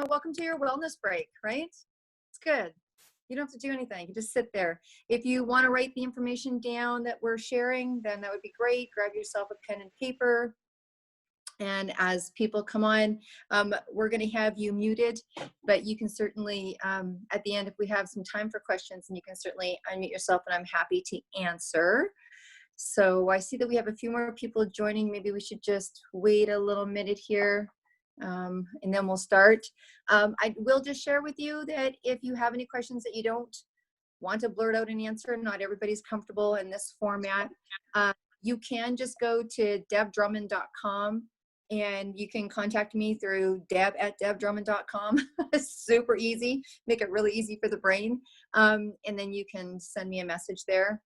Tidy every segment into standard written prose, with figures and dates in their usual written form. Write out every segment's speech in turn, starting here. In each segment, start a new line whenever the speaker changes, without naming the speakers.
welcome to your wellness break, right? It's good. You don't have to do anything. You just sit there. If you want to write the information down that we're sharing, then that would be great. Grab yourself a pen and paper. And as people come on, we're going to have you muted, but you can certainly, at the end, if we have some time for questions, and you can certainly unmute yourself, and I'm happy to answer. So I see that we have a few more people joining. Maybe we should just wait a little minute here, and then we'll start. I will just share with you that if you have any questions that you don't want to blurt out an answer, not everybody's comfortable in this format, you can just go to debdrummond.com and you can contact me through deb@debdrummond.com. It's super easy, make it really easy for the brain. And then you can send me a message there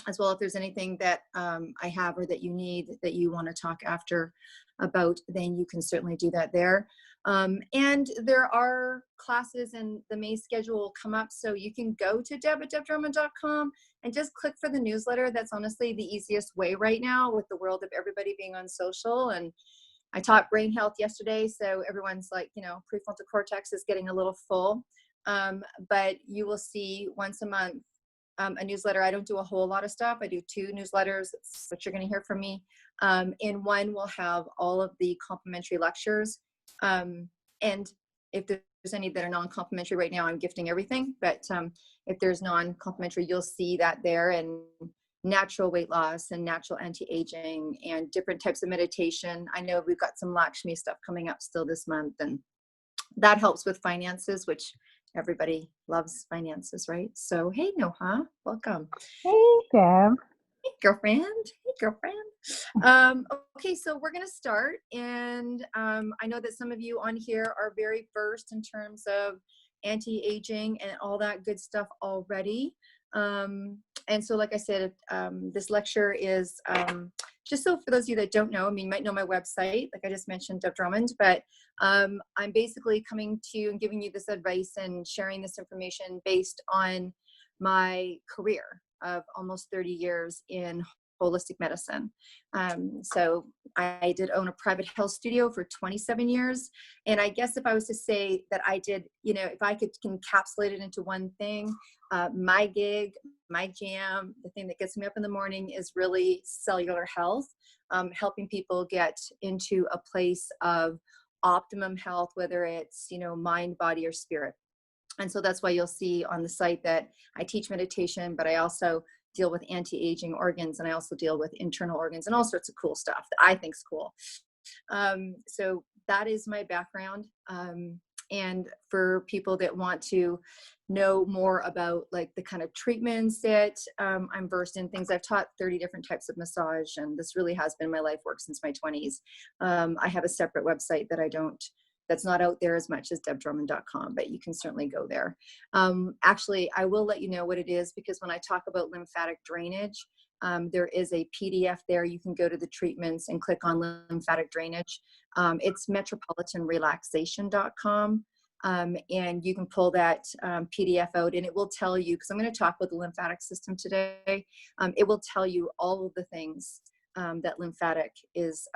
as well. If there's anything that I have or that you need that you want to talk after about, then you can certainly do that there. And there are classes, and the May schedule will come up, so you can go to deb@debdrummond.com and just click for the newsletter. That's honestly the easiest way right now with the world of everybody being on social. And I taught brain health yesterday, so everyone's like, prefrontal cortex is getting a little full. But you will see once a month a newsletter. I don't do a whole lot of stuff. I do 2 newsletters. That's what you're going to hear from me. And one will have all of the complimentary lectures. And if there's any that are non-complimentary right now, I'm gifting everything. But if there's non-complimentary, you'll see that there, and natural weight loss and natural anti-aging and different types of meditation. I know we've got some Lakshmi stuff coming up still this month, and that helps with finances, which everybody loves finances, right? So, hey, Noha, welcome.
Hey, Deb.
Hey, girlfriend. Hey, girlfriend. Okay, so we're going to start. And I know that some of you on here are very versed in terms of anti-aging and all that good stuff already. And so, like I said, this lecture is just so for those of you that don't know, you might know my website, like I just mentioned, Deb Drummond, but I'm basically coming to you and giving you this advice and sharing this information based on my career of almost 30 years in holistic medicine. So I did own a private health studio for 27 years. And I guess if I was to say that I did, if I could encapsulate it into one thing, my gig, my jam, the thing that gets me up in the morning is really cellular health, helping people get into a place of optimum health, whether it's, mind, body, or spirit. And so that's why you'll see on the site that I teach meditation, but I also deal with anti-aging organs, and I also deal with internal organs and all sorts of cool stuff that I think is cool. So that is my background. And for people that want to know more about like the kind of treatments that I'm versed in, things I've taught 30 different types of massage, and this really has been my life work since my 20s. I have a separate website that's not out there as much as debdrummond.com, but you can certainly go there. Actually, I will let you know what it is, because when I talk about lymphatic drainage, there is a PDF there. You can go to the treatments and click on lymphatic drainage. It's metropolitanrelaxation.com. And you can pull that PDF out, and it will tell you, because I'm going to talk about the lymphatic system today, it will tell you all of the things that lymphatic is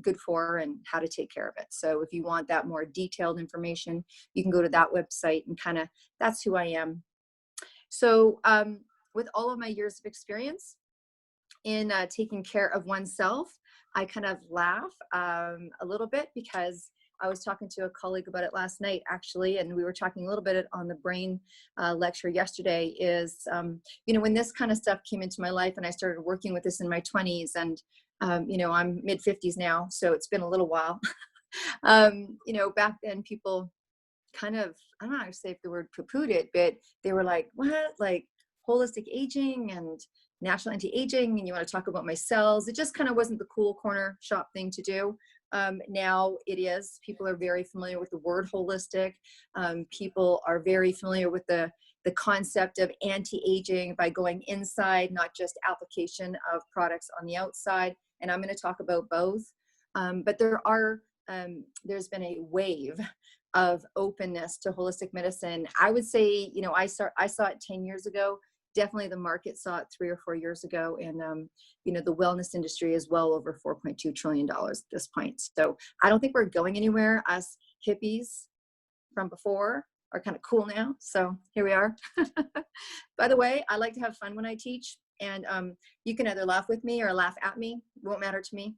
good for and how to take care of it. So if you want that more detailed information, you can go to that website, and that's who I am. So with all of my years of experience in taking care of oneself, I kind of laugh a little bit, because I was talking to a colleague about it last night, actually, and we were talking a little bit on the brain lecture yesterday, is, when this kind of stuff came into my life and I started working with this in my 20s, and, I'm mid 50s now, so it's been a little while. Back then people kind of, I don't know how to say if the word poo-pooed it, but they were like, what, like holistic aging and natural anti-aging, and you want to talk about my cells? It just kind of wasn't the cool corner shop thing to do. Now it is. People are very familiar with the word holistic. People are very familiar with the concept of anti-aging by going inside, not just application of products on the outside. And I'm going to talk about both. But there's been a wave of openness to holistic medicine. I would say, I saw it 10 years ago. Definitely the market saw it 3 or 4 years ago. And, the wellness industry is well over $4.2 trillion at this point. So I don't think we're going anywhere. Us hippies, from before are kind of cool now. So here we are. By the way, I like to have fun when I teach, and you can either laugh with me or laugh at me. It won't matter to me.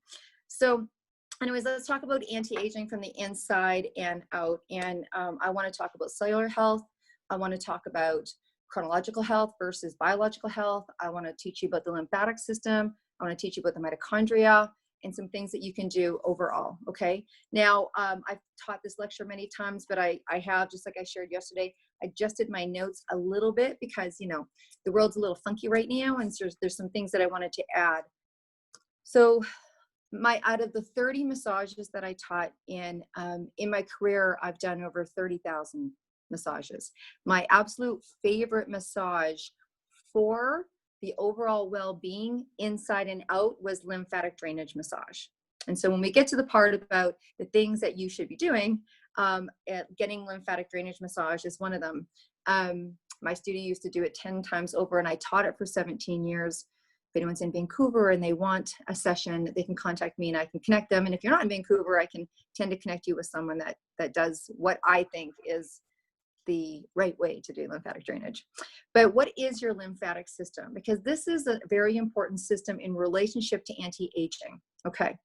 So anyways, let's talk about anti-aging from the inside and out. And I want to talk about cellular health. I want to talk about chronological health versus biological health. I want to teach you about the lymphatic system. I want to teach you about the mitochondria and some things that you can do overall. Okay. Now, I've taught this lecture many times, but I have, just like I shared yesterday, adjusted my notes a little bit because, you know, the world's a little funky right now. And so there's some things that I wanted to add. So out of the 30 massages that I taught in my career, I've done over 30,000 massages. My absolute favorite massage for the overall well-being inside and out was lymphatic drainage massage. And so when we get to the part about the things that you should be doing, getting lymphatic drainage massage is one of them. My studio used to do it 10 times over, and I taught it for 17 years. If anyone's in Vancouver and they want a session, they can contact me and I can connect them. And if you're not in Vancouver, I can tend to connect you with someone that does what I think is the right way to do lymphatic drainage. But what is your lymphatic system? Because this is a very important system in relationship to anti-aging. Okay.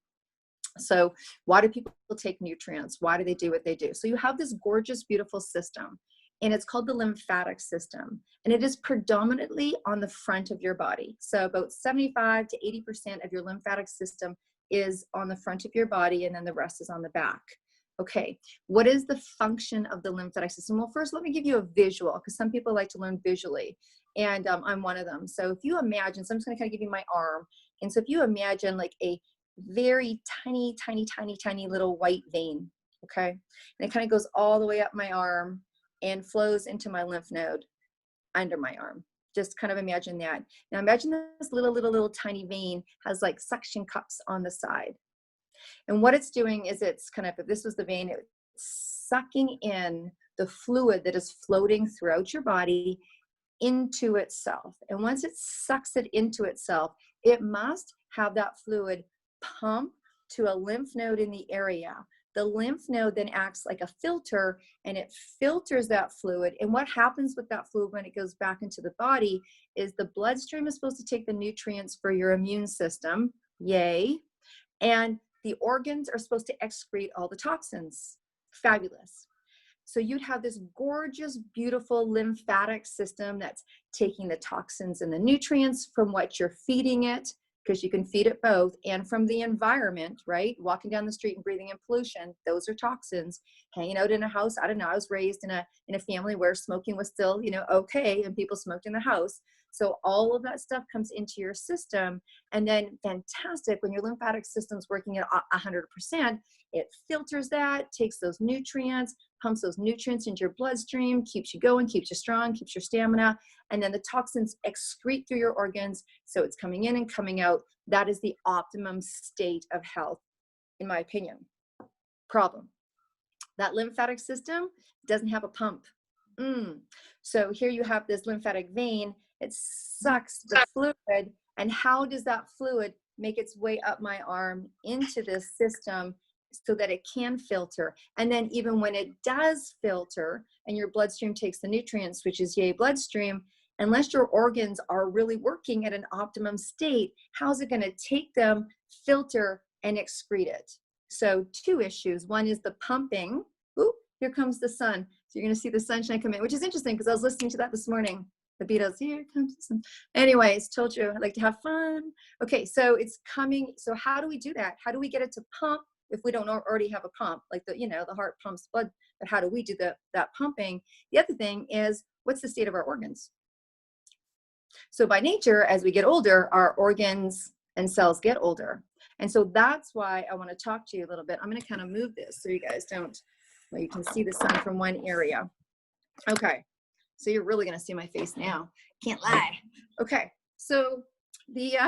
So why do people take nutrients? Why do they do what they do? So you have this gorgeous, beautiful system, and it's called the lymphatic system. And it is predominantly on the front of your body. So about 75 to 80% of your lymphatic system is on the front of your body, and then the rest is on the back. Okay, what is the function of the lymphatic system? Well, first, let me give you a visual, because some people like to learn visually, and I'm one of them. So if you imagine, so I'm just going to kind of give you my arm. And so if you imagine like a very tiny, tiny, tiny, tiny little white vein, okay, and it kind of goes all the way up my arm and flows into my lymph node under my arm. Just kind of imagine that. Now imagine this little tiny vein has like suction cups on the side. And what it's doing is it's kind of, if this was the vein, it's sucking in the fluid that is floating throughout your body into itself. And once it sucks it into itself, it must have that fluid pump to a lymph node in the area. The lymph node then acts like a filter, and it filters that fluid. And what happens with that fluid when it goes back into the body is the bloodstream is supposed to take the nutrients for your immune system. Yay. And the organs are supposed to excrete all the toxins. Fabulous. So you'd have this gorgeous, beautiful lymphatic system that's taking the toxins and the nutrients from what you're feeding it, because you can feed it both, and from the environment, right? Walking down the street and breathing in pollution, those are toxins. Hanging out in a house, I don't know, I was raised in a family where smoking was still, you know, okay, and people smoked in the house. So all of that stuff comes into your system, and then fantastic, when your lymphatic system's working at 100%, it filters that, takes those nutrients, pumps those nutrients into your bloodstream, keeps you going, keeps you strong, keeps your stamina, and then the toxins excrete through your organs, so it's coming in and coming out. That is the optimum state of health, in my opinion. Problem: that lymphatic system doesn't have a pump. So here you have this lymphatic vein. It sucks the fluid, and how does that fluid make its way up my arm into this system so that it can filter? And then even when it does filter and your bloodstream takes the nutrients, which is yay bloodstream, unless your organs are really working at an optimum state, how's it going to take them, filter, and excrete it? So two issues. One is the pumping. Ooh, here comes the sun. So you're going to see the sunshine come in, which is interesting because I was listening to that this morning. The Beatles, here comes the sun. Anyways, told you I like to have fun. Okay, so it's coming. So how do we do that? How do we get it to pump if we don't already have a pump? Like the, you know, the heart pumps blood, but how do we do that pumping? The other thing is, what's the state of our organs? So by nature, as we get older, our organs and cells get older. And so that's why I want to talk to you a little bit. I'm going to kind of move this so you guys don't, well, you can see the sun from one area. Okay. So you're really going to see my face now. Can't lie. Okay. So the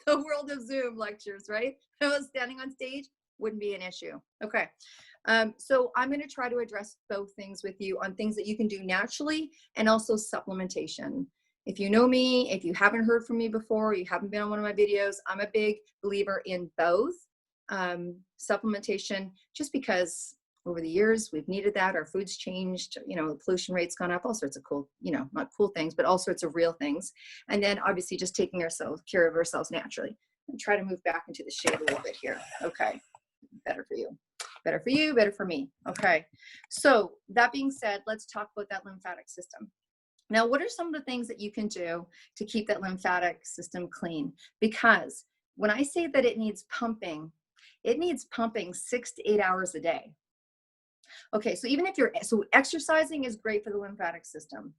world of Zoom lectures, right? If I was standing on stage, wouldn't be an issue. Okay. So I'm going to try to address both things with you on things that you can do naturally and also supplementation. If you know me, if you haven't heard from me before, you haven't been on one of my videos, I'm a big believer in both supplementation, just because over the years. We've needed that. Our food's changed, you know, the pollution rate's gone up, all sorts of cool, you know, not cool things, but all sorts of real things. And then obviously just taking care of ourselves naturally. And try to move back into the shade a little bit here. Okay, better for you. Better for you, better for me. Okay, so that being said, let's talk about that lymphatic system. Now, what are some of the things that you can do to keep that lymphatic system clean? Because when I say that it needs pumping 6 to 8 hours a day. Okay, so even if so exercising is great for the lymphatic system.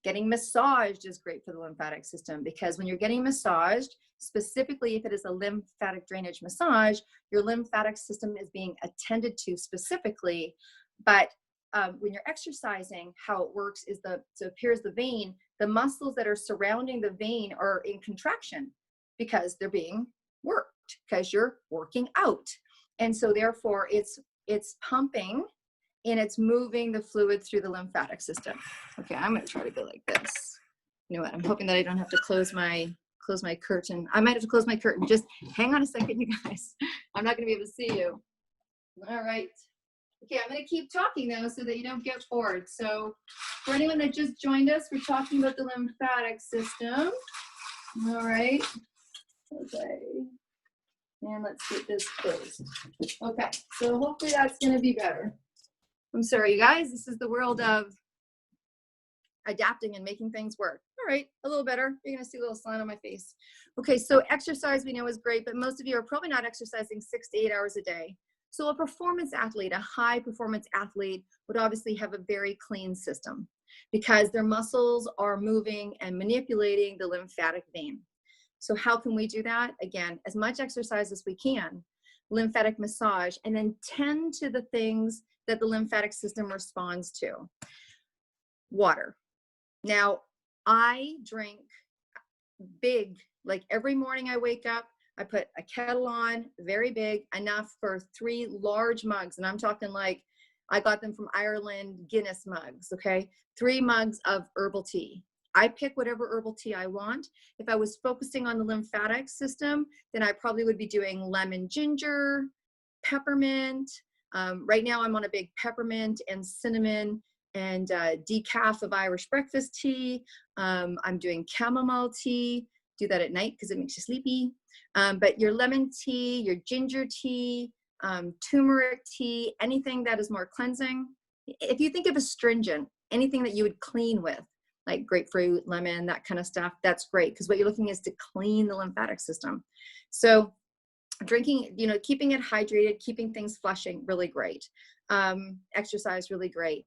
Getting massaged is great for the lymphatic system, because when you're getting massaged, specifically if it is a lymphatic drainage massage, your lymphatic system is being attended to specifically. But when you're exercising, how it works is so here's the vein, the muscles that are surrounding the vein are in contraction because they're being worked, because you're working out. And so therefore it's pumping and it's moving the fluid through the lymphatic system. Okay, I'm gonna try to go like this. You know what, I'm hoping that I don't have to close my curtain. I might have to close my curtain. Just hang on a second, you guys. I'm not gonna be able to see you. All right. Okay, I'm gonna keep talking though so that you don't get bored. So for anyone that just joined us, we're talking about the lymphatic system. All right. Okay. And let's get this closed. Okay, so hopefully that's gonna be better. I'm sorry, you guys, this is the world of adapting and making things work. All right, a little better. You're gonna see a little sign on my face. Okay, so exercise we know is great, but most of you are probably not exercising 6 to 8 hours a day. So a performance athlete, a high performance athlete would obviously have a very clean system because their muscles are moving and manipulating the lymphatic vein. So how can we do that? Again, as much exercise as we can, lymphatic massage, and then tend to the things that the lymphatic system responds to. Water. Now, I drink big, like every morning I wake up, I put a kettle on, very big, enough for 3 large mugs. And I'm talking like, I got them from Ireland, Guinness mugs, okay? 3 mugs of herbal tea. I pick whatever herbal tea I want. If I was focusing on the lymphatic system, then I probably would be doing lemon ginger, peppermint. Right now I'm on a big peppermint and cinnamon and decaf of Irish breakfast tea. I'm doing chamomile tea. Do that at night because it makes you sleepy. But your lemon tea, your ginger tea, turmeric tea, anything that is more cleansing. If you think of astringent, anything that you would clean with, like grapefruit, lemon, that kind of stuff, that's great because what you're looking is to clean the lymphatic system. So drinking, you know, keeping it hydrated, keeping things flushing, really great. Exercise, really great.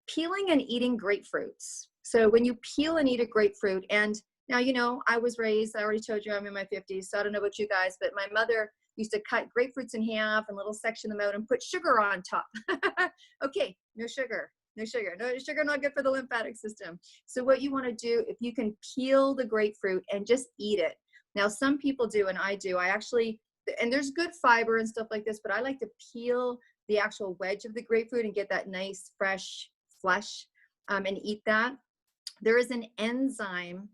Peeling and eating grapefruits. So when you peel and eat a grapefruit, and now, you know, I was raised, I already told you I'm in my 50s, so I don't know about you guys, but my mother used to cut grapefruits in half and little section them out and put sugar on top. Okay, no sugar. No sugar, not good for the lymphatic system. So what you want to do, if you can peel the grapefruit and just eat it. Now, some people do, and I do. I actually, and there's good fiber and stuff like this, but I like to peel the actual wedge of the grapefruit and get that nice, fresh flesh and eat that. There is an enzyme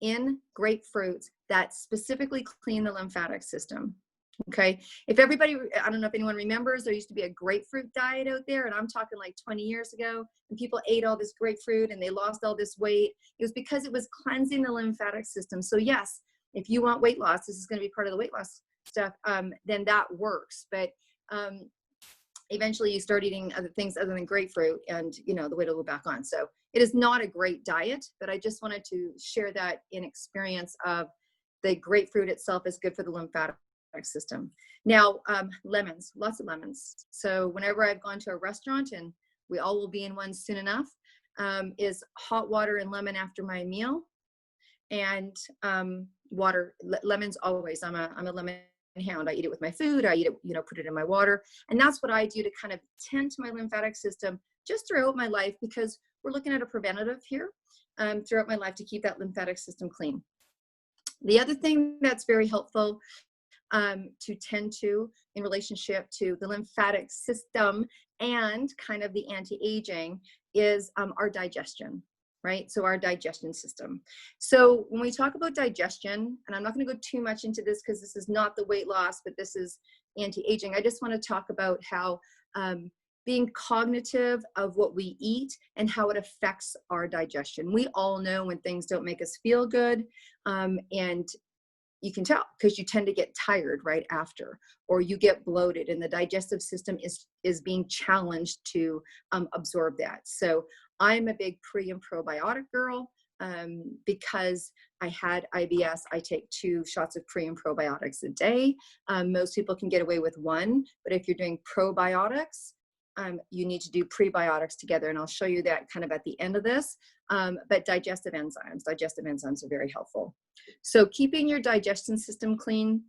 in grapefruits that specifically clean the lymphatic system. Okay, if everybody, I don't know if anyone remembers, there used to be a grapefruit diet out there, and I'm talking like 20 years ago, and people ate all this grapefruit and they lost all this weight. It was because it was cleansing the lymphatic system. So yes, if you want weight loss, this is going to be part of the weight loss stuff, then that works. But eventually you start eating other things other than grapefruit, and you know, the weight will go back on. So it is not a great diet, but I just wanted to share that in experience of the grapefruit itself is good for the lymphatic system. Now, lemons, lots of lemons. So whenever I've gone to a restaurant, and we all will be in one soon enough, is hot water and lemon after my meal, and water, lemons always. I'm a lemon hound. I eat it with my food. I eat it, you know, put it in my water. And that's what I do to kind of tend to my lymphatic system just throughout my life, because we're looking at a preventative here throughout my life to keep that lymphatic system clean. The other thing that's very helpful to tend to in relationship to the lymphatic system and kind of the anti-aging is our digestion, right? So our digestion system. So when we talk about digestion, and I'm not going to go too much into this because this is not the weight loss, but this is anti-aging, I just want to talk about how being cognitive of what we eat and how it affects our digestion. We all know when things don't make us feel good, and you can tell because you tend to get tired right after, or you get bloated, and the digestive system is being challenged to absorb that. So I'm a big pre and probiotic girl. Because I had IBS, I take 2 shots of pre and probiotics a day. Most people can get away with 1, but if you're doing probiotics, you need to do prebiotics together, and I'll show you that kind of at the end of this. But digestive enzymes are very helpful. So keeping your digestion system clean,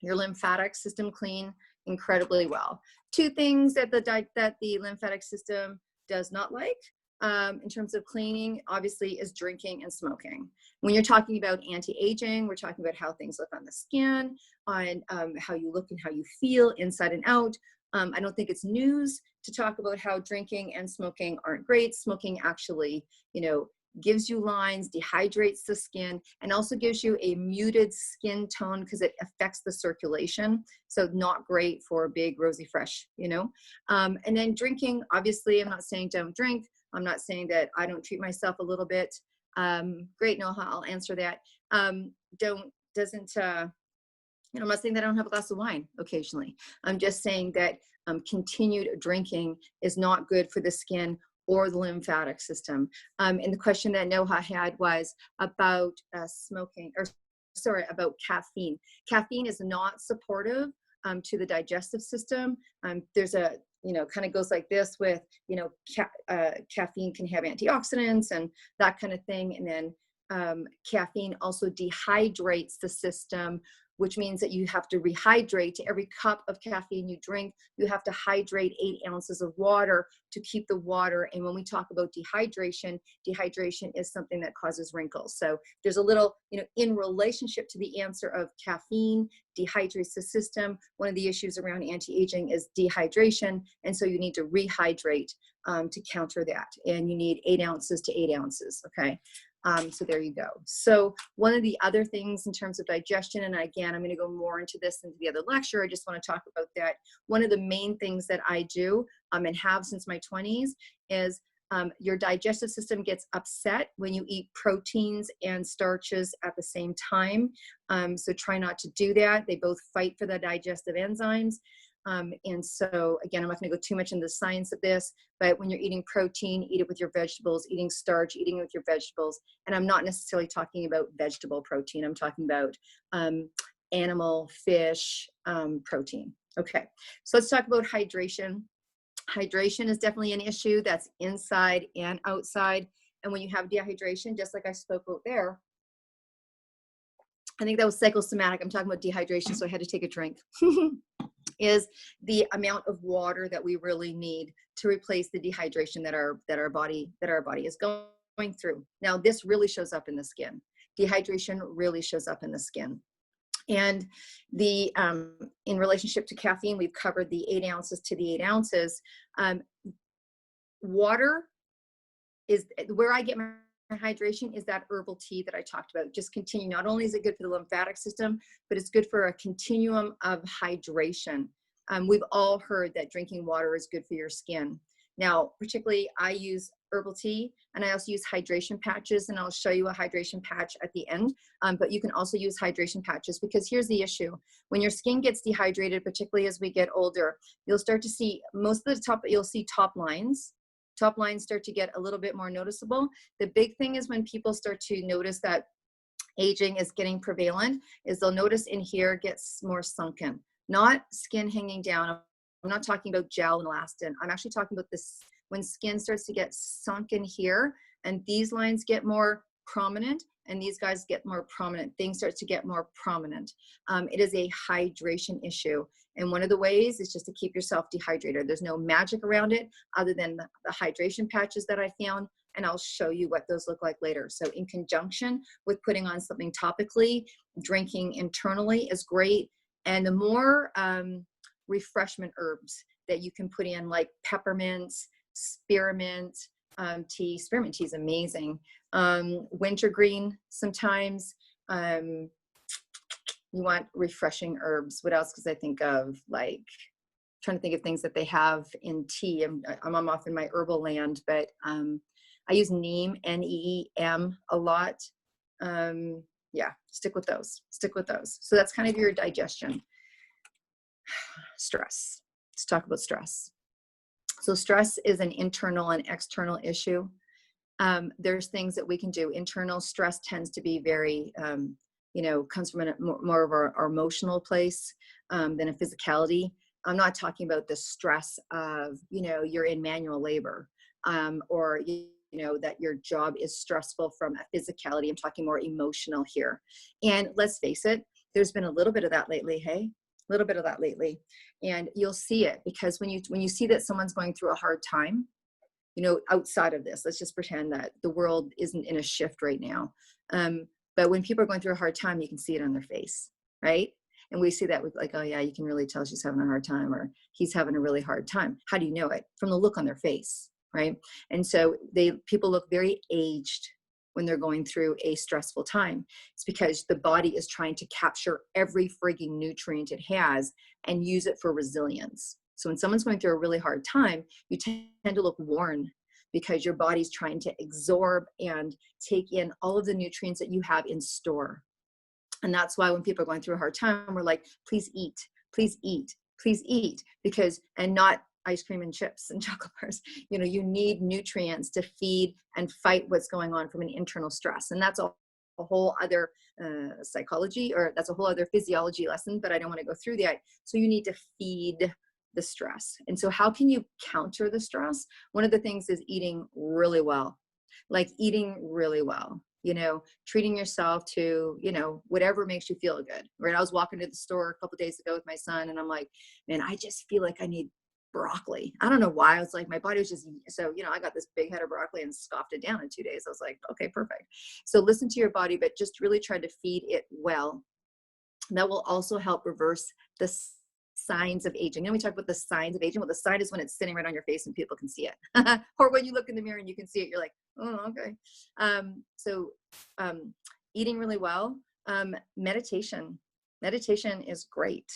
your lymphatic system clean, incredibly well. 2 things that the lymphatic system does not like in terms of cleaning, obviously, is drinking and smoking. When you're talking about anti-aging, we're talking about how things look on the skin, on how you look and how you feel inside and out. I don't think it's news to talk about how drinking and smoking aren't great. Smoking actually, gives you lines, dehydrates the skin, and also gives you a muted skin tone because it affects the circulation. So not great for big, rosy, fresh, And then drinking, obviously, I'm not saying don't drink. I'm not saying that I don't treat myself a little bit. Great, Noha, I'll answer that. I'm not saying that I don't have a glass of wine occasionally. I'm just saying that continued drinking is not good for the skin or the lymphatic system. And the question that Noha had was about about caffeine. Caffeine is not supportive to the digestive system. There's a, kind of goes like this with, caffeine can have antioxidants and that kind of thing. And then caffeine also dehydrates the system, which means that you have to rehydrate. To every cup of caffeine you drink, you have to hydrate 8 ounces of water to keep the water. And when we talk about dehydration is something that causes wrinkles. So there's a little, in relationship to the answer of caffeine dehydrates the system. One of the issues around anti-aging is dehydration. And so you need to rehydrate to counter that. And you need 8 ounces to 8 ounces, okay? So there you go. So one of the other things in terms of digestion, and again, I'm going to go more into this into the other lecture. I just want to talk about that. One of the main things that I do and have since my 20s is your digestive system gets upset when you eat proteins and starches at the same time. So try not to do that. They both fight for the digestive enzymes. And so again, I'm not going to go too much into the science of this, but when you're eating protein, eat it with your vegetables, eating starch, eating it with your vegetables. And I'm not necessarily talking about vegetable protein. I'm talking about animal, fish, protein. Okay, so let's talk about hydration. Hydration is definitely an issue that's inside and outside. And when you have dehydration, just like I spoke about there, I think that was psychosomatic. I'm talking about dehydration, so I had to take a drink. Is the amount of water that we really need to replace the dehydration that our body is going through. Now, this really shows up in the skin. Dehydration really shows up in the skin. And the in relationship to caffeine, we've covered the 8 ounces to the 8 ounces. Water is where I get my hydration, is that herbal tea that I talked about. Just continue. Not only is it good for the lymphatic system, but it's good for a continuum of hydration. We've all heard that drinking water is good for your skin. Now, particularly, I use herbal tea, and I also use hydration patches, and I'll show you a hydration patch at the end. But you can also use hydration patches, because here's the issue. When your skin gets dehydrated, particularly as we get older, you'll start to see you'll see top lines. Top lines start to get a little bit more noticeable. The big thing is when people start to notice that aging is getting prevalent, is they'll notice in here gets more sunken, not skin hanging down. I'm not talking about gel and elastin. I'm actually talking about this when skin starts to get sunken here, and these lines get more prominent, and these guys get more prominent. Things start to get more prominent. It is a hydration issue. And one of the ways is just to keep yourself dehydrated. There's no magic around it other than the hydration patches that I found, and I'll show you what those look like later. So in conjunction with putting on something topically, drinking internally is great. And the more refreshment herbs that you can put in, like peppermint, spearmint tea. Spearmint tea is amazing. Wintergreen sometimes. You want refreshing herbs. What else? Because I think of like, trying to think of things that they have in tea. I'm off in my herbal land, but I use neem, Neem, a lot. Yeah, stick with those. Stick with those. So that's kind of your digestion. Stress. Let's talk about stress. So stress is an internal and external issue. There's things that we can do. Internal stress tends to be very, comes from more of our emotional place than a physicality. I'm not talking about the stress of, you're in manual labor or, that your job is stressful from a physicality. I'm talking more emotional here. And let's face it, there's been a little bit of that lately, hey? A little bit of that lately. And you'll see it because when you see that someone's going through a hard time, outside of this, let's just pretend that the world isn't in a shift right now. But when people are going through a hard time, you can see it on their face, right? And we see that with like, oh yeah, you can really tell she's having a hard time or he's having a really hard time. How do you know it? From the look on their face, right? And so people look very aged when they're going through a stressful time. It's because the body is trying to capture every frigging nutrient it has and use it for resilience. So when someone's going through a really hard time, you tend to look worn because your body's trying to absorb and take in all of the nutrients that you have in store. And that's why when people are going through a hard time, we're like, please eat, please eat, please eat, and not ice cream and chips and chocolate bars. You need nutrients to feed and fight what's going on from an internal stress. And that's a whole other psychology, or that's a whole other physiology lesson, but I don't want to go through that. So you need to feed the stress. And so how can you counter the stress? One of the things is eating really well, treating yourself to, whatever makes you feel good, right? I was walking to the store a couple of days ago with my son and I'm like, man, I just feel like I need broccoli. I don't know why. I was like, my body was just, so, I got this big head of broccoli and scoffed it down in 2 days. I was like, okay, perfect. So listen to your body, but just really try to feed it well. That will also help reverse the signs of aging. We talk about the signs of aging. Well, the sign is when it's sitting right on your face and people can see it. Or when you look in the mirror and you can see it, you're like, oh, okay. So eating really well. Meditation is great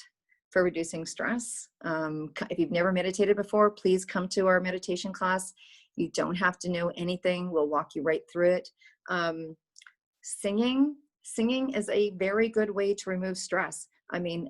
for reducing stress. If you've never meditated before, please come to our meditation class. You don't have to know anything. We'll walk you right through it. Singing is a very good way to remove stress. I mean,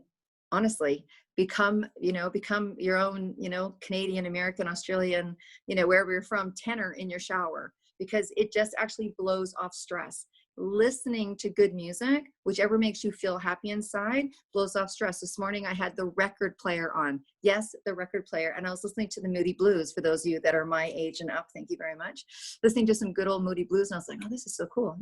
honestly, become your own, Canadian, American, Australian, wherever you're from, tenor in your shower, because it just actually blows off stress. Listening to good music, whichever makes you feel happy inside, blows off stress. This morning I had the record player on. Yes, the record player. And I was listening to the Moody Blues, for those of you that are my age and up. Thank you very much. Listening to some good old Moody Blues. And I was like, oh, this is so cool,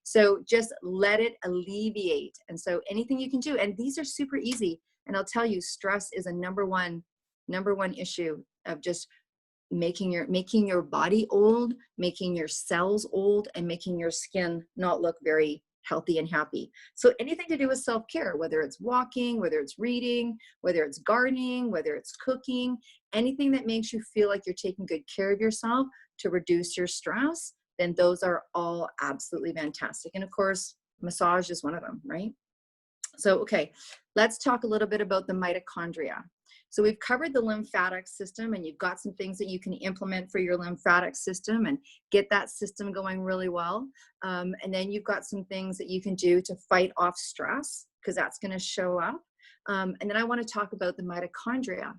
So just let it alleviate. And so anything you can do, and these are super easy. And I'll tell you, stress is a number one issue of just making your body old, making your cells old, and making your skin not look very healthy and happy. So anything to do with self-care, whether it's walking, whether it's reading, whether it's gardening, whether it's cooking, anything that makes you feel like you're taking good care of yourself to reduce your stress, then those are all absolutely fantastic. And of course, massage is one of them, right? So, okay, let's talk a little bit about the mitochondria. So we've covered the lymphatic system, and you've got some things that you can implement for your lymphatic system and get that system going really well. And then you've got some things that you can do to fight off stress, because that's going to show up. And then I want to talk about the mitochondria.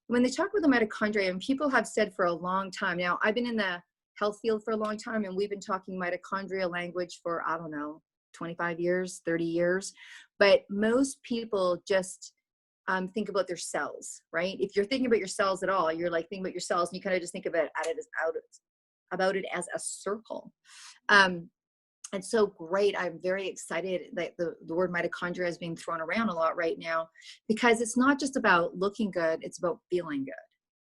When they talk about the mitochondria, and people have said for a long time, now I've been in the health field for a long time, and we've been talking mitochondria language for, I don't know, 25 years, 30 years. But most people just think about their cells, right? If you're thinking about your cells at all, you're like thinking about your cells and you kind of just think about it as a circle. It's so great. I'm very excited that the word mitochondria is being thrown around a lot right now, because it's not just about looking good, it's about feeling good,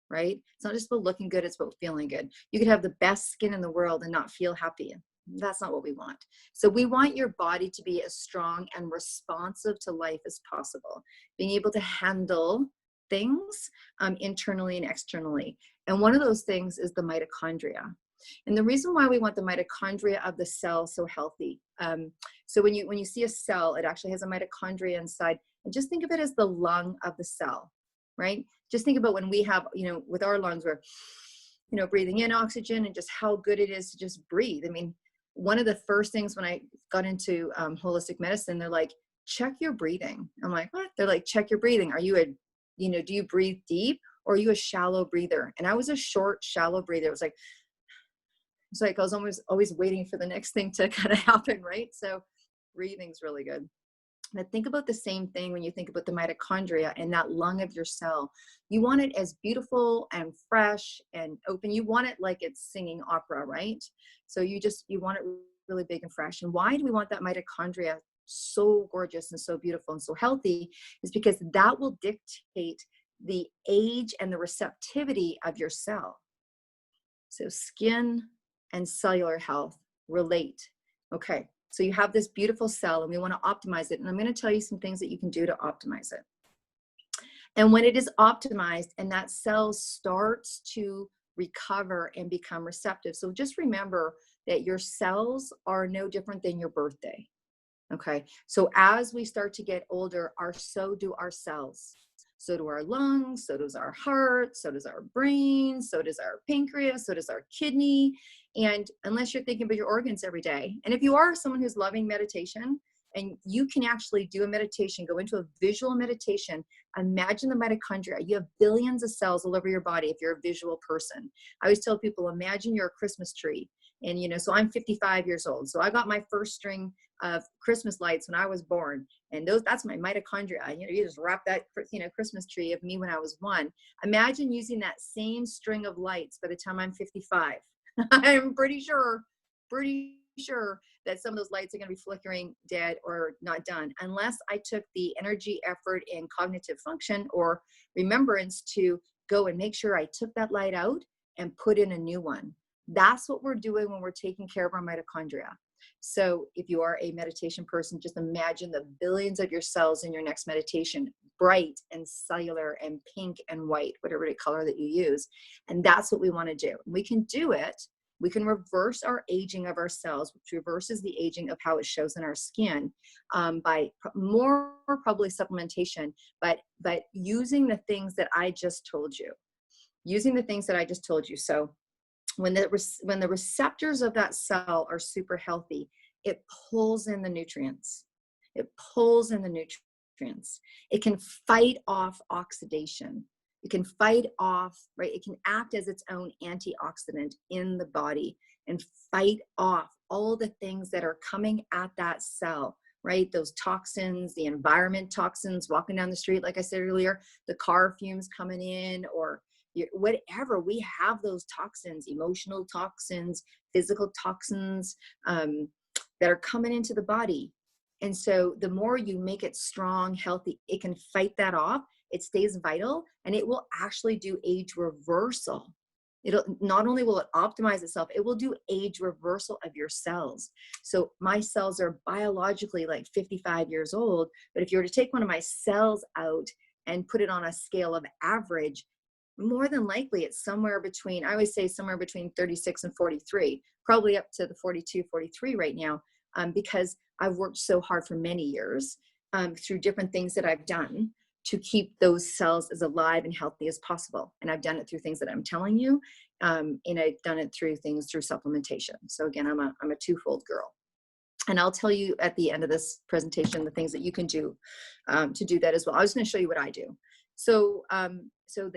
right? It's not just about looking good, it's about feeling good. You could have the best skin in the world and not feel happy. That's not what we want. So we want your body to be as strong and responsive to life as possible, being able to handle things internally and externally. And one of those things is the mitochondria. And the reason why we want the mitochondria of the cell so healthy. So when you see a cell, it actually has a mitochondria inside. And just think of it as the lung of the cell, right? Just think about when we have, with our lungs, we're, breathing in oxygen, and just how good it is to just breathe. I mean, one of the first things when I got into holistic medicine, they're like, check your breathing. I'm like, what? They're like, check your breathing. Are you do you breathe deep, or are you a shallow breather? And I was a short, shallow breather. It was like I was always waiting for the next thing to kind of happen, right? So breathing's really good. But think about the same thing when you think about the mitochondria and that lung of your cell. You want it as beautiful and fresh and open. You want it like it's singing opera, right? So you want it really big and fresh. And why do we want that mitochondria so gorgeous and so beautiful and so healthy? Is because that will dictate the age and the receptivity of your cell. So skin and cellular health relate. Okay. So you have this beautiful cell, and we want to optimize it. And I'm going to tell you some things that you can do to optimize it. And when it is optimized and that cell starts to recover and become receptive. So just remember that your cells are no different than your birthday. Okay. So as we start to get older, so do our cells. So do our lungs, so does our heart, so does our brain, so does our pancreas, so does our kidney. And unless you're thinking about your organs every day, and if you are someone who's loving meditation, and you can actually do a meditation, go into a visual meditation, imagine the mitochondria. You have billions of cells all over your body if you're a visual person. I always tell people, imagine you're a Christmas tree. And, so I'm 55 years old. So I got my first string of Christmas lights when I was born. And that's my mitochondria. You just wrap that, Christmas tree of me when I was 1. Imagine using that same string of lights by the time I'm 55. I'm pretty sure that some of those lights are going to be flickering, dead, or not done, unless I took the energy, effort, and cognitive function or remembrance to go and make sure I took that light out and put in a new one. That's what we're doing when we're taking care of our mitochondria. So if you are a meditation person, just imagine the billions of your cells in your next meditation, bright and cellular and pink and white, whatever the color that you use. And that's what we want to do. We can do it. We can reverse our aging of our cells, which reverses the aging of how it shows in our skin by more probably supplementation, but using the things that I just told you. So when the receptors of that cell are super healthy, it pulls in the nutrients. It can fight off oxidation. It can fight off, right? It can act as its own antioxidant in the body and fight off all the things that are coming at that cell, right? Those toxins, the environment toxins, walking down the street, like I said earlier, the car fumes coming in, or whatever. We have those toxins, emotional toxins, physical toxins that are coming into the body. And so the more you make it strong, healthy, it can fight that off. It stays vital, and it will actually do age reversal. Not only will it optimize itself, it will do age reversal of your cells. So my cells are biologically like 55 years old, but if you were to take one of my cells out and put it on a scale of average, more than likely it's somewhere between, I always say somewhere between 36 and 43, probably up to the 42, 43 right now, because I've worked so hard for many years through different things that I've done to keep those cells as alive and healthy as possible. And I've done it through things that I'm telling you, and I've done it through supplementation. So again, I'm a twofold girl. And I'll tell you at the end of this presentation the things that you can do to do that as well. I was going to show you what I do. So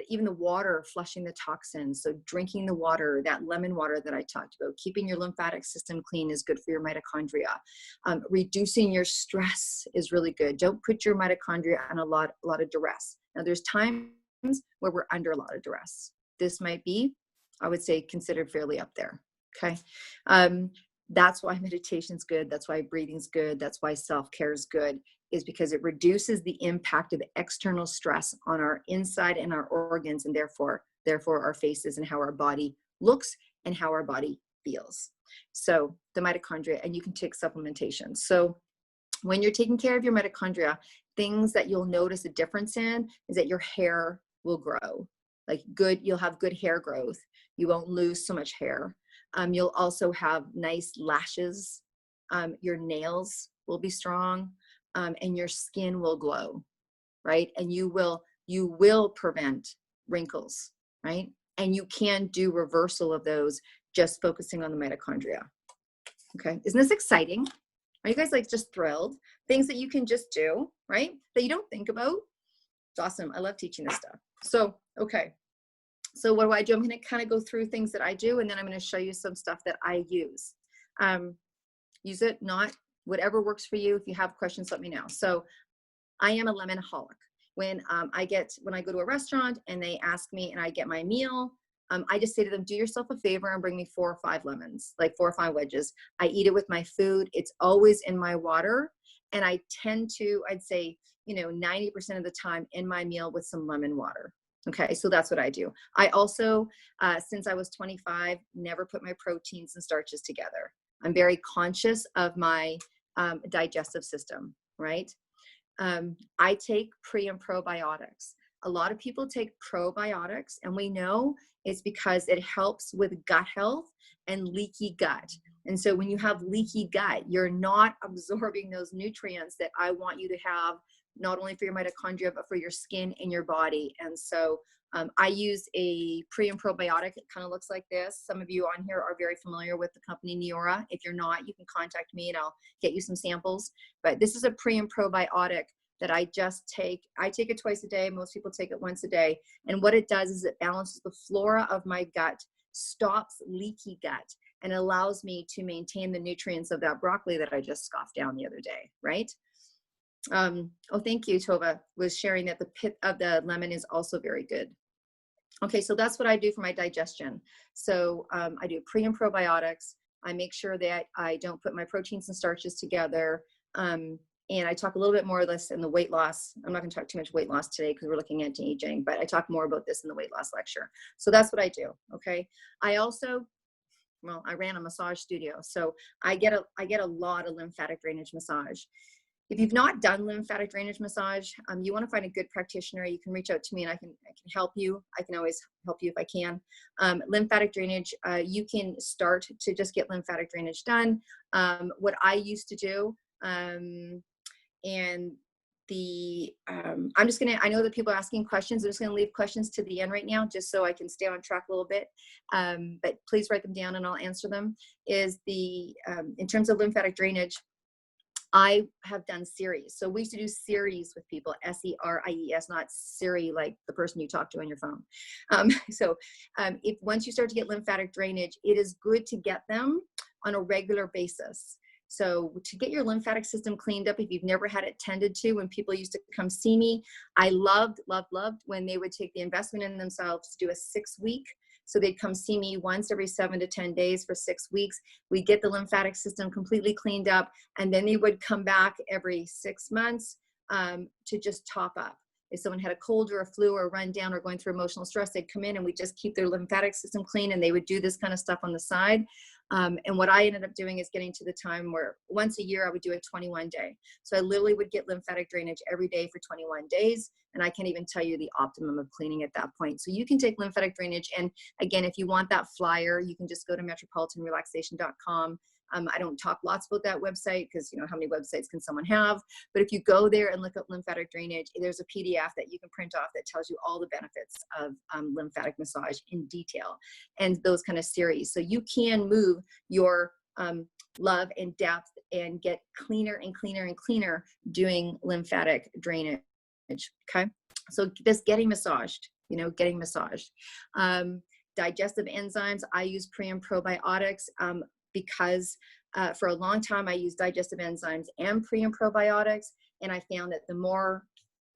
even the water, flushing the toxins, so drinking the water, that lemon water that I talked about, keeping your lymphatic system clean is good for your mitochondria. Reducing your stress is really good. Don't put your mitochondria on a lot of duress. Now, there's times where we're under a lot of duress. This might be, I would say, considered fairly up there. Okay. That's why meditation's good. That's why breathing's good. That's why self-care is good, is because it reduces the impact of external stress on our inside and our organs, and therefore our faces and how our body looks and how our body feels. So the mitochondria, and you can take supplementation. So when you're taking care of your mitochondria, things that you'll notice a difference in is that your hair will grow. You'll have good hair growth. You won't lose so much hair. You'll also have nice lashes. Your nails will be strong, and your skin will glow, right? And you will prevent wrinkles, right? And you can do reversal of those just focusing on the mitochondria. Okay, isn't this exciting? Are you guys like just thrilled? Things that you can just do, right? That you don't think about. It's awesome. I love teaching this stuff. So, okay. So what do? I'm going to kind of go through things that I do, and then I'm going to show you some stuff that I use. Use it, not whatever works for you. If you have questions, let me know. So I am a lemonaholic. When I go to a restaurant and they ask me and I get my meal, I just say to them, do yourself a favor and bring me 4 or 5 lemons, like 4 or 5 wedges. I eat it with my food. It's always in my water. And I tend to, I'd say, 90% of the time in my meal with some lemon water. Okay, so that's what I do. I also, since I was 25, never put my proteins and starches together. I'm very conscious of my digestive system, right? I take pre and probiotics. A lot of people take probiotics, and we know it's because it helps with gut health and leaky gut. And so when you have leaky gut, you're not absorbing those nutrients that I want you to have, not only for your mitochondria, but for your skin and your body. And so I use a pre and probiotic. It kind of looks like this. Some of you on here are very familiar with the company Neora. If you're not, you can contact me and I'll get you some samples. But this is a pre and probiotic that I just take. I take it twice a day. Most people take it once a day. And what it does is it balances the flora of my gut, stops leaky gut, and allows me to maintain the nutrients of that broccoli that I just scoffed down the other day, right? Oh, thank you. Tova was sharing that the pit of the lemon is also very good. Okay, so that's what I do for my digestion. So I do pre and probiotics. I make sure that I don't put my proteins and starches together. And I talk a little bit more of this in the weight loss. I'm not going to talk too much weight loss today because we're looking at anti-aging, but I talk more about this in the weight loss lecture. So that's what I do. Okay. I also, I ran a massage studio, so I get a lot of lymphatic drainage massage. If you've not done lymphatic drainage massage, you want to find a good practitioner, you can reach out to me and I can help you. I can always help you if I can. Lymphatic drainage, you can start to just get lymphatic drainage done. What I used to do, and I know that people are asking questions. I'm just going to leave questions to the end right now, just so I can stay on track a little bit. But please write them down and I'll answer them. In terms of lymphatic drainage, I have done series. So we used to do series with people, S-E-R-I-E-S, not Siri, like the person you talk to on your phone. If once you start to get lymphatic drainage, it is good to get them on a regular basis. So to get your lymphatic system cleaned up, if you've never had it tended to, when people used to come see me, I loved when they would take the investment in themselves to do a 6-week. So they'd come see me once every 7 to 10 days for 6 weeks. We get the lymphatic system completely cleaned up, and then they would come back every 6 months to just top up. If someone had a cold or a flu or a run down or going through emotional stress, they'd come in and we just keep their lymphatic system clean, and they would do this kind of stuff on the side. And what I ended up doing is getting to the time where once a year I would do a 21 day. So I literally would get lymphatic drainage every day for 21 days. And I can't even tell you the optimum of cleaning at that point. So you can take lymphatic drainage. And again, if you want that flyer, you can just go to metropolitanrelaxation.com. I don't talk lots about that website because, how many websites can someone have? But if you go there and look up lymphatic drainage, there's a PDF that you can print off that tells you all the benefits of lymphatic massage in detail and those kind of series. So you can move your love and depth and get cleaner and cleaner and cleaner doing lymphatic drainage. Okay. So just getting massaged, getting massaged. Digestive enzymes, I use pre and probiotics. Because for a long time I used digestive enzymes and pre and probiotics, and I found that the more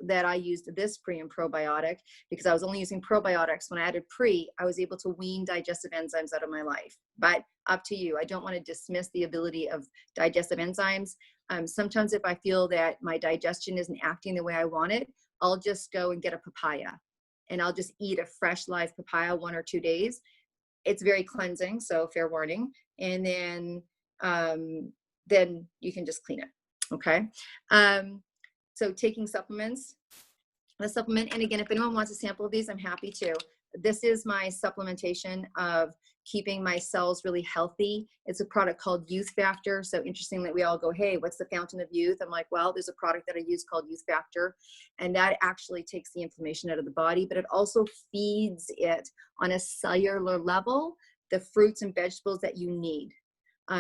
that I used this pre and probiotic, because I was only using probiotics, when I added pre, I was able to wean digestive enzymes out of my life. But up to you. I don't want to dismiss the ability of digestive enzymes. Sometimes if I feel that my digestion isn't acting the way I want it, I'll just go and get a papaya and I'll just eat a fresh live papaya 1 or 2 days. It's very cleansing, so fair warning. And then you can just clean it. Okay. So taking supplements, and again, if anyone wants a sample of these, I'm happy to. this is my supplementation of keeping my cells really healthy. It's a product called Youth Factor. So interesting that we all go, hey, what's the fountain of youth? I'm like, well, there's a product that I use called Youth Factor, and that actually takes the inflammation out of the body, but it also feeds it on a cellular level, the fruits and vegetables that you need.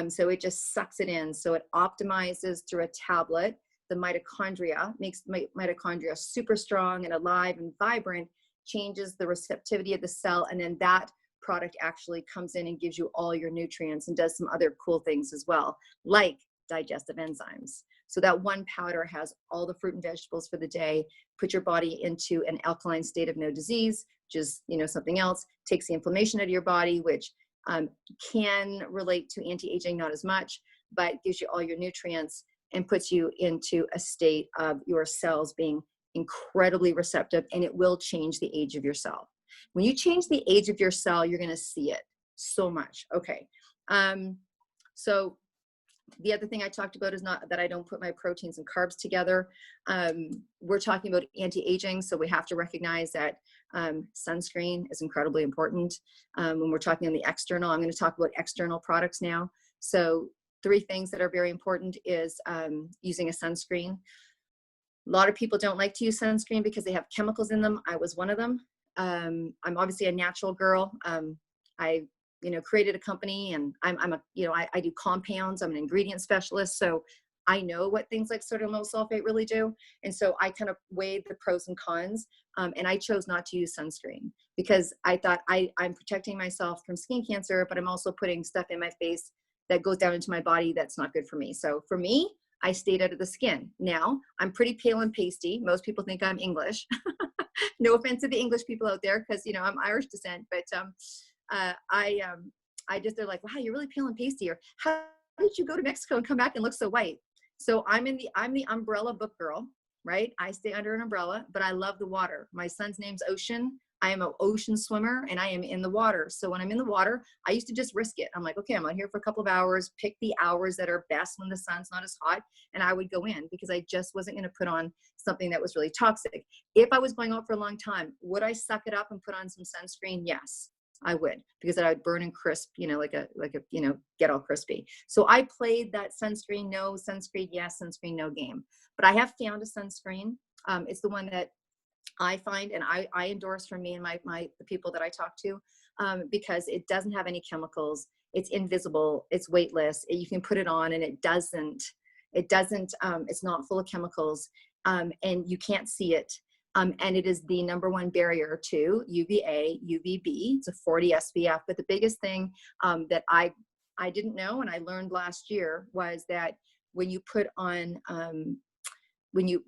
So it just sucks it in. So it optimizes through a tablet the mitochondria, makes mitochondria super strong and alive and vibrant, changes the receptivity of the cell, and then that product actually comes in and gives you all your nutrients and does some other cool things as well, like digestive enzymes. So that one powder has all the fruit and vegetables for the day, put your body into an alkaline state of no disease, which is, you know, something else, takes the inflammation out of your body, which can relate to anti-aging, not as much, but gives you all your nutrients and puts you into a state of your cells being incredibly receptive, and it will change the age of your cell. When you change the age of your cell, you're going to see it so much. Okay. So the other thing I talked about is not that I don't put my proteins and carbs together. We're talking about anti-aging, so we have to recognize that sunscreen is incredibly important. When we're talking on the external, I'm going to talk about external products now. So 3 things that are very important is using a sunscreen. A lot of people don't like to use sunscreen because they have chemicals in them. I was one of them. I'm obviously a natural girl. I, created a company, and I do compounds. I'm an ingredient specialist. So I know what things like sodium lauryl sulfate really do. And so I kind of weighed the pros and cons. And I chose not to use sunscreen because I thought I'm protecting myself from skin cancer, but I'm also putting stuff in my face that goes down into my body that's not good for me. So for me, I stayed out of the skin. Now, I'm pretty pale and pasty. Most people think I'm English. No offense to the English people out there, because, I'm Irish descent, but they're like, wow, you're really pale and pasty. Or how did you go to Mexico and come back and look so white? So I'm the umbrella book girl, right? I stay under an umbrella, but I love the water. My son's name's Ocean. I am an ocean swimmer, and I am in the water. So when I'm in the water, I used to just risk it. I'm like, okay, I'm out here for a couple of hours, pick the hours that are best when the sun's not as hot, and I would go in because I just wasn't going to put on something that was really toxic. If I was going out for a long time, would I suck it up and put on some sunscreen? Yes, I would, because then I'd burn and crisp, like a get all crispy. So I played that sunscreen, no, sunscreen, yes, sunscreen, no game. But I have found a sunscreen. It's the one that I find, and I endorse for me and the people that I talk to, because it doesn't have any chemicals. It's invisible. It's weightless. You can put it on, and it's not full of chemicals, and you can't see it. And it is the #1 barrier to UVA, UVB. It's a 40 SPF. But the biggest thing that I didn't know, and I learned last year, was that when you put on, when you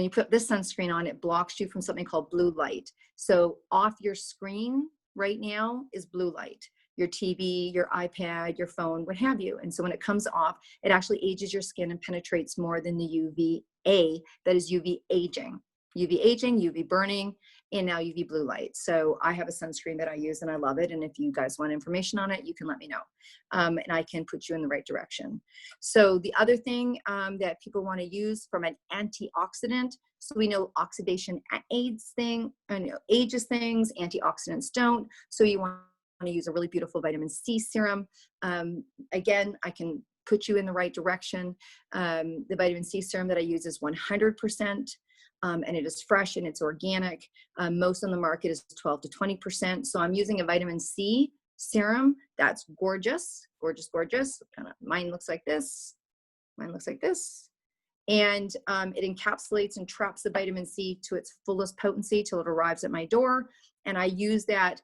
put this sunscreen on, it blocks you from something called blue light. So off your screen right now is blue light, your TV, your iPad, your phone, what have you. And so when it comes off, it actually ages your skin and penetrates more than the UVA, that is UV aging, UV burning, and now UV blue light. So I have a sunscreen that I use, and I love it. And if you guys want information on it, you can let me know. And I can put you in the right direction. So the other thing that people want to use from an antioxidant, so we know oxidation ages things, antioxidants don't. So you want to use a really beautiful vitamin C serum. Again, I can put you in the right direction. The vitamin C serum that I use is 100%. And it is fresh and it's organic. Most on the market is 12 to 20%. So I'm using a vitamin C serum that's gorgeous, gorgeous, gorgeous. Mine looks like this. Mine looks like this. And it encapsulates and traps the vitamin C to its fullest potency till it arrives at my door. And I use that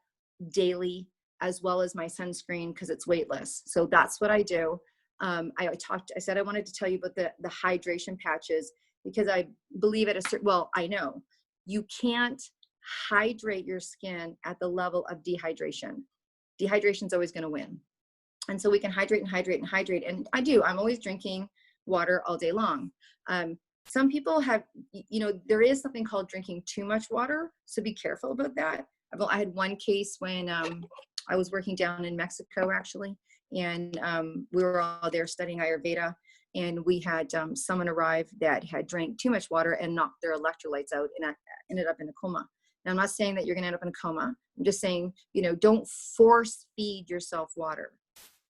daily, as well as my sunscreen, because it's weightless. So that's what I do. I said I wanted to tell you about the hydration patches, because I believe I know you can't hydrate your skin at the level of dehydration. Dehydration is always going to win. And so we can hydrate and hydrate and hydrate. And I'm always drinking water all day long. Some people have, there is something called drinking too much water. So be careful about that. I had one case when I was working down in Mexico, actually. And we were all there studying Ayurveda. And we had someone arrive that had drank too much water and knocked their electrolytes out, and ended up in a coma. And I'm not saying that you're going to end up in a coma. I'm just saying, you know, don't force feed yourself water.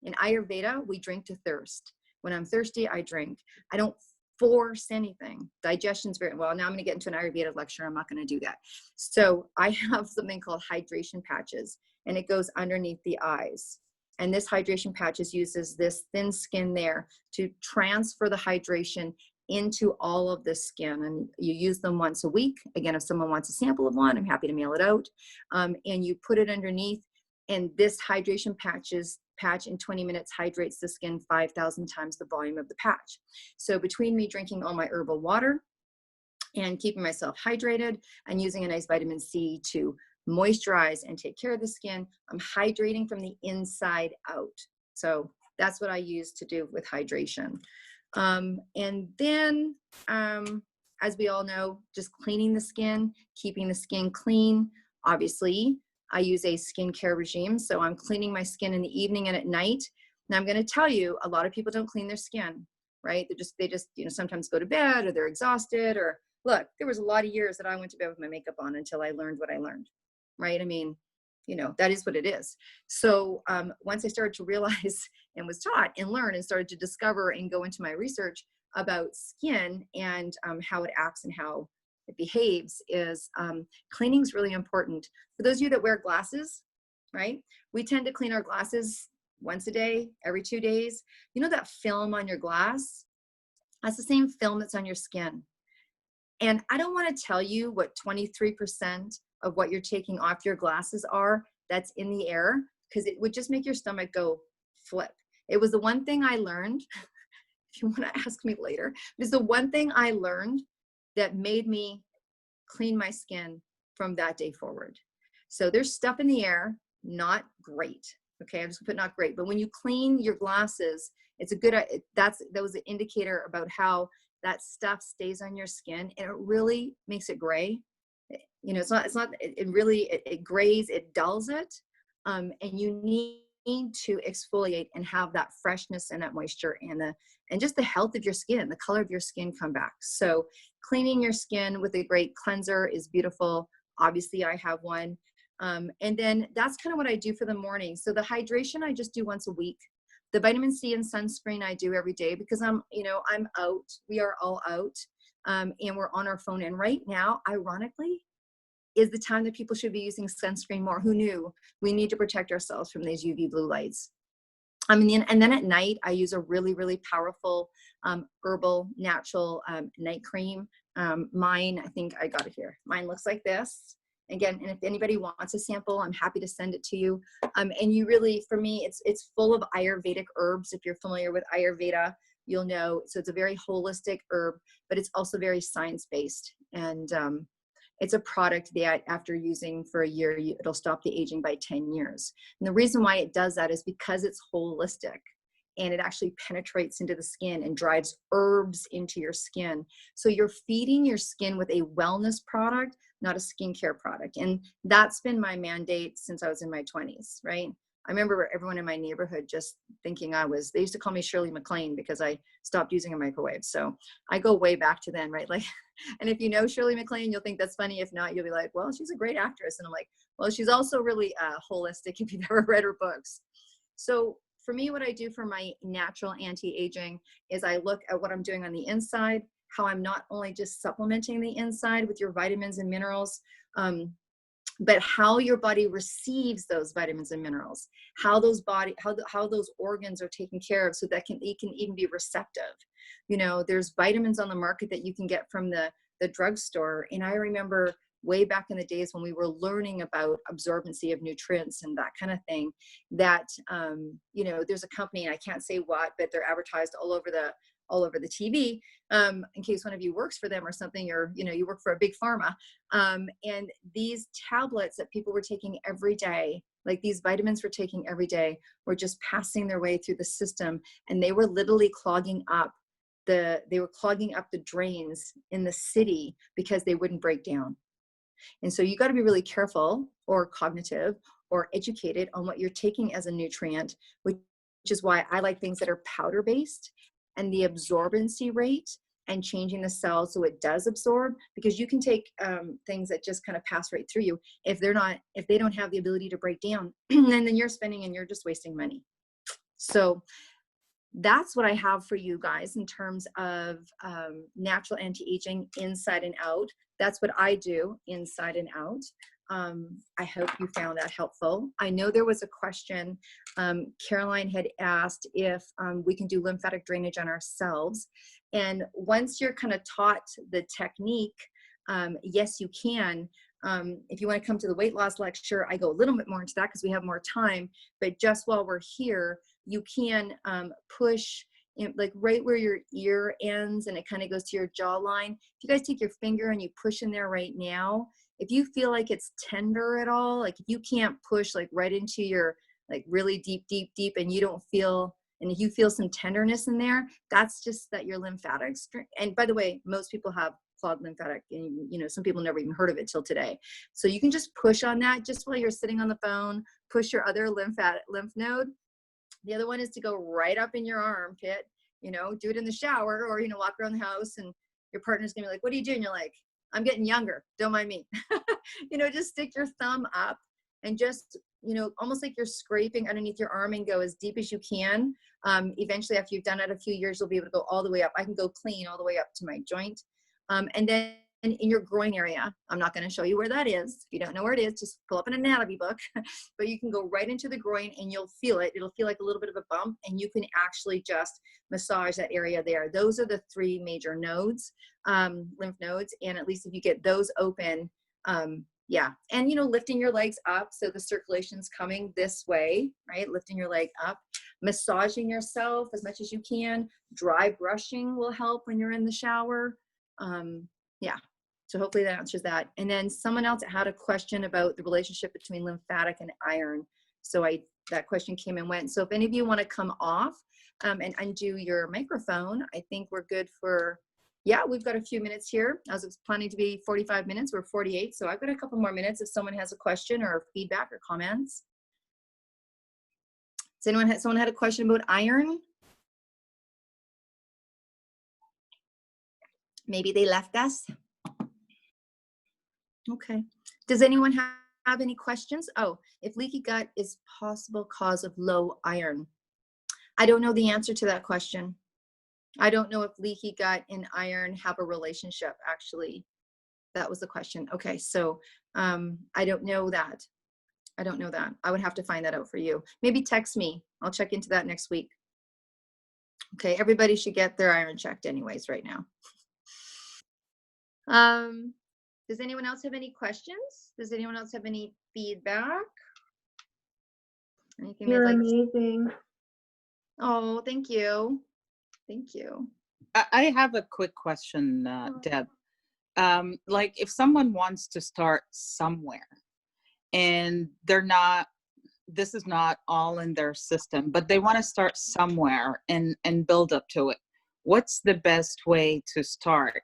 In Ayurveda, we drink to thirst. When I'm thirsty, I drink. I don't force anything. Digestion's very well. Now I'm going to get into an Ayurveda lecture. I'm not going to do that. So I have something called hydration patches, and it goes underneath the eyes. And this hydration patches uses this thin skin there to transfer the hydration into all of the skin. And you use them once a week. Again, if someone wants a sample of one, I'm happy to mail it out. And you put it underneath, and this hydration patch in 20 minutes hydrates the skin 5,000 times the volume of the patch. So between me drinking all my herbal water and keeping myself hydrated and using a nice vitamin C to moisturize and take care of the skin, I'm hydrating from the inside out. So that's what I use to do with hydration. And then, as we all know, just cleaning the skin, keeping the skin clean. Obviously, I use a skincare regime, so I'm cleaning my skin in the evening and at night. Now I'm going to tell you, a lot of people don't clean their skin, right? They just, you know, sometimes go to bed or they're exhausted, or look, there was a lot of years that I went to bed with my makeup on until I learned what I learned, right? I mean, you know, that is what it is. So once I started to realize and was taught and learn and started to discover and go into my research about skin and how it acts and how it behaves, is cleaning is really important. For those of you that wear glasses, right? We tend to clean our glasses once a day, every 2 days. You know that film on your glass? That's the same film that's on your skin. And I don't want to tell you what 23% of what you're taking off your glasses are that's in the air, because it would just make your stomach go flip. It was the one thing I learned. If you want to ask me later, it's the one thing I learned that made me clean my skin from that day forward. So there's stuff in the air, not great. Okay, I'm just gonna put not great, but when you clean your glasses, it's a good, that was an indicator about how that stuff stays on your skin, and it really makes it gray. You know, it grays, it dulls it. And you need to exfoliate and have that freshness and that moisture and just the health of your skin, the color of your skin come back. So cleaning your skin with a great cleanser is beautiful. Obviously I have one. And then that's kind of what I do for the morning. So the hydration, I just do once a week. The vitamin C and sunscreen I do every day, because I'm out, we are all out, and we're on our phone. And right now, ironically, is the time that people should be using sunscreen more. Who knew? We need to protect ourselves from these UV blue lights. And then at night, I use a really, really powerful herbal natural night cream. Mine, I think I got it here. Mine looks like this. Again, and if anybody wants a sample, I'm happy to send it to you. And you really, for me, it's full of Ayurvedic herbs. If you're familiar with Ayurveda, you'll know. So it's a very holistic herb, but it's also very science-based. And it's a product that after using for a year, it'll stop the aging by 10 years. And the reason why it does that is because it's holistic, and it actually penetrates into the skin and drives herbs into your skin. So you're feeding your skin with a wellness product, not a skincare product. And that's been my mandate since I was in my 20s, right? I remember everyone in my neighborhood just thinking they used to call me Shirley MacLaine because I stopped using a microwave. So I go way back to then, right? Like, and if you know Shirley MacLaine, you'll think that's funny. If not, you'll be like, well, she's a great actress. And I'm like, well, she's also really holistic if you've ever read her books. So for me, what I do for my natural anti-aging is I look at what I'm doing on the inside, how I'm not only just supplementing the inside with your vitamins and minerals, but how your body receives those vitamins and minerals, how those organs are taken care of so that it can even be receptive. You know, there's vitamins on the market that you can get from the drugstore. And I remember way back in the days when we were learning about absorbency of nutrients and that kind of thing, that, there's a company, and I can't say what, but they're advertised all over the TV, in case one of you works for them or something, or, you work for a big pharma. And these tablets that people were taking every day, like these vitamins were taking every day, were just passing their way through the system. And they were literally clogging up the drains in the city because they wouldn't break down. And so you got to be really careful, or cognitive, or educated on what you're taking as a nutrient, which is why I like things that are powder based, and the absorbency rate and changing the cell so it does absorb, because you can take things that just kind of pass right through you. If they don't have the ability to break down, and then you're spending and you're just wasting money. So that's what I have for you guys in terms of natural anti-aging inside and out. That's what I do inside and out. I hope you found that helpful. I know there was a question. Caroline had asked if we can do lymphatic drainage on ourselves. And once you're kind of taught the technique, yes, you can. If you want to come to the weight loss lecture, I go a little bit more into that because we have more time. But just while we're here, you can push like right where your ear ends and it kind of goes to your jawline. If you guys take your finger and you push in there right now, if you feel like it's tender at all, like if you can't push like right into your like really deep, and you don't feel, and if you feel some tenderness in there, that's just that your lymphatics. And by the way, most people have clogged lymphatic, and you know, some people never even heard of it till today. So you can just push on that just while you're sitting on the phone, push your other lymph node. The other one is to go right up in your armpit, you know, do it in the shower, or, you know, walk around the house and your partner's gonna be like, what are you doing? You're like, I'm getting younger, don't mind me. You know, just stick your thumb up and just, you know, almost like you're scraping underneath your arm and go as deep as you can. Eventually, after you've done it a few years, you'll be able to go all the way up. I can go clean all the way up to my joint. And then in your groin area, I'm not going to show you where that is. If you don't know where it is, just pull up an anatomy book. But you can go right into the groin and you'll feel it. It'll feel like a little bit of a bump, and you can actually just massage that area there. Those are the three major nodes, lymph nodes. And at least if you get those open, yeah. And, you know, lifting your legs up so the circulation's coming this way, right? Lifting your leg up, massaging yourself as much as you can. Dry brushing will help when you're in the shower. Yeah. So hopefully that answers that. And then someone else had a question about the relationship between lymphatic and iron. So that question came and went. So if any of you want to come off and undo your microphone, I think we're good for, yeah, we've got a few minutes here. I was planning to be 45 minutes. We're 48. So I've got a couple more minutes if someone has a question or feedback or comments. Does someone had a question about iron? Maybe they left us. Okay. Does anyone have any questions? Oh, if leaky gut is possible cause of low iron. I don't know the answer to that question. I don't know if leaky gut and iron have a relationship, actually. That was the question. Okay, so I don't know that. I don't know that. I would have to find that out for you. Maybe text me. I'll check into that next week. Okay, everybody should get their iron checked anyways right now. Does anyone else have any questions? Does anyone else have any feedback? Anything
You're
they'd like
amazing.
Oh, thank you. Thank you.
I have a quick question, Deb. Like if someone wants to start somewhere and this is not all in their system, but they want to start somewhere and build up to it, what's the best way to start?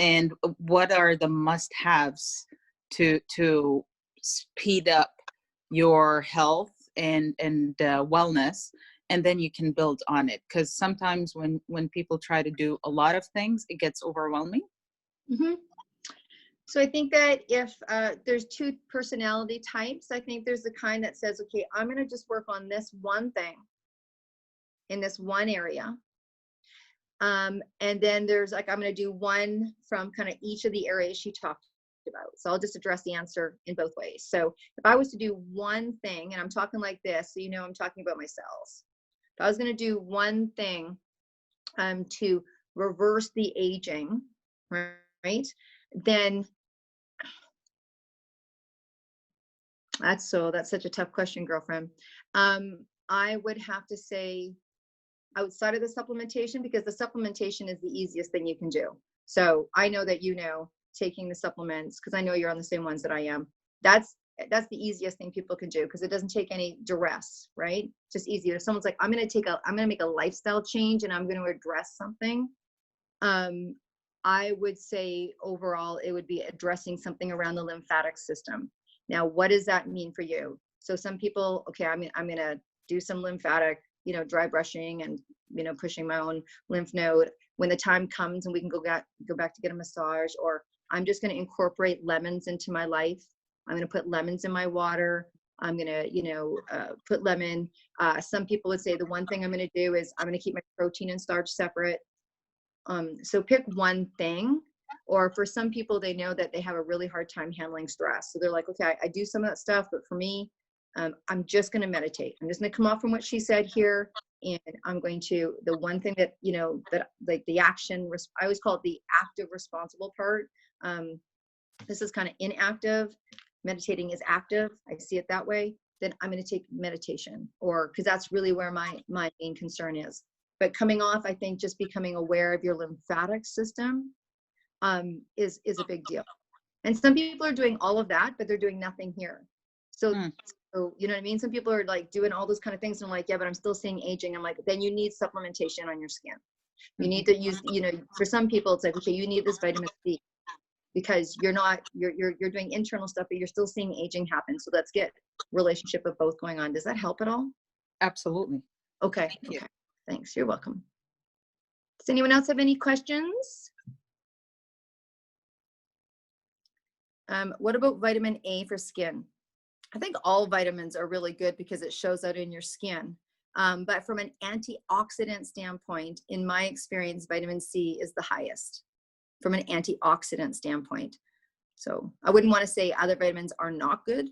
And what are the must-haves to speed up your health and wellness, and then you can build on it? Because sometimes when people try to do a lot of things, it gets overwhelming.
Mm-hmm. So I think that if there's two personality types, I think there's the kind that says, okay, I'm going to just work on this one thing in this one area. And then there's like, I'm going to do one from kind of each of the areas she talked about. So I'll just address the answer in both ways. So if I was to do one thing, and I'm talking like this, so you know I'm talking about my cells. If I was going to do one thing to reverse the aging, right? Then that's such a tough question, girlfriend. I would have to say outside of the supplementation, because the supplementation is the easiest thing you can do. So I know that you know taking the supplements, because I know you're on the same ones that I am. That's the easiest thing people can do, because it doesn't take any duress, right? Just easier. If someone's like, I'm going to make a lifestyle change and I'm going to address something. I would say overall, it would be addressing something around the lymphatic system. Now, what does that mean for you? So some people, okay, I'm going to do some lymphatic, dry brushing and, pushing my own lymph node. when the time comes and we can go back to get a massage, or I'm just going to incorporate lemons into my life. I'm going to put lemons in my water. I'm going to, put lemon. Some people would say the one thing I'm going to do is I'm going to keep my protein and starch separate. So pick one thing. Or for some people, they know that they have a really hard time handling stress. So they're like, okay, I do some of that stuff, but for me, I'm just going to meditate. I'm just going to come off from what she said here. And I'm going to, the one thing that, that like the action, I always call it the active responsible part. This is kind of inactive. Meditating is active. I see it that way. Then I'm going to take meditation, or because that's really where my main concern is. But coming off, I think just becoming aware of your lymphatic system is a big deal. And some people are doing all of that, but they're doing nothing here. So you know what I mean? Some people are like doing all those kind of things. And I'm like, yeah, but I'm still seeing aging. I'm like, then you need supplementation on your skin. You need to use, for some people, it's like, okay, you need this vitamin C because you're doing internal stuff, but you're still seeing aging happen. So let's get relationship of both going on. Does that help at all?
Absolutely.
Okay. Okay. Thanks. You're welcome. Does anyone else have any questions? What about vitamin A for skin? I think all vitamins are really good because it shows out in your skin. But from an antioxidant standpoint, in my experience, vitamin C is the highest from an antioxidant standpoint. So I wouldn't want to say other vitamins are not good,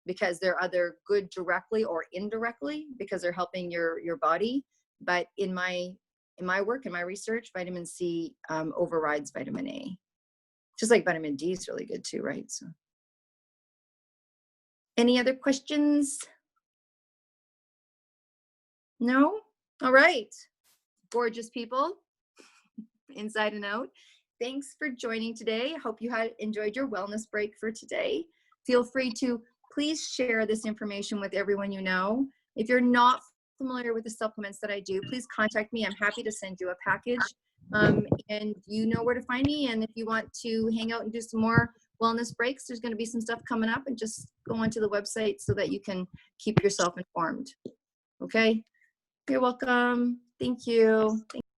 because they're either good directly or indirectly because they're helping your body. But in my work, in my research, vitamin C overrides vitamin A. Just like vitamin D is really good too, right? So, any other questions? No? All right. Gorgeous people, inside and out. Thanks for joining today. I hope you had enjoyed your wellness break for today. Feel free to please share this information with everyone you know. If you're not familiar with the supplements that I do, please contact me. I'm happy to send you a package. And you know where to find me. And if you want to hang out and do some more wellness breaks, there's going to be some stuff coming up, and just go onto the website so that you can keep yourself informed. Okay. You're welcome. Thank you.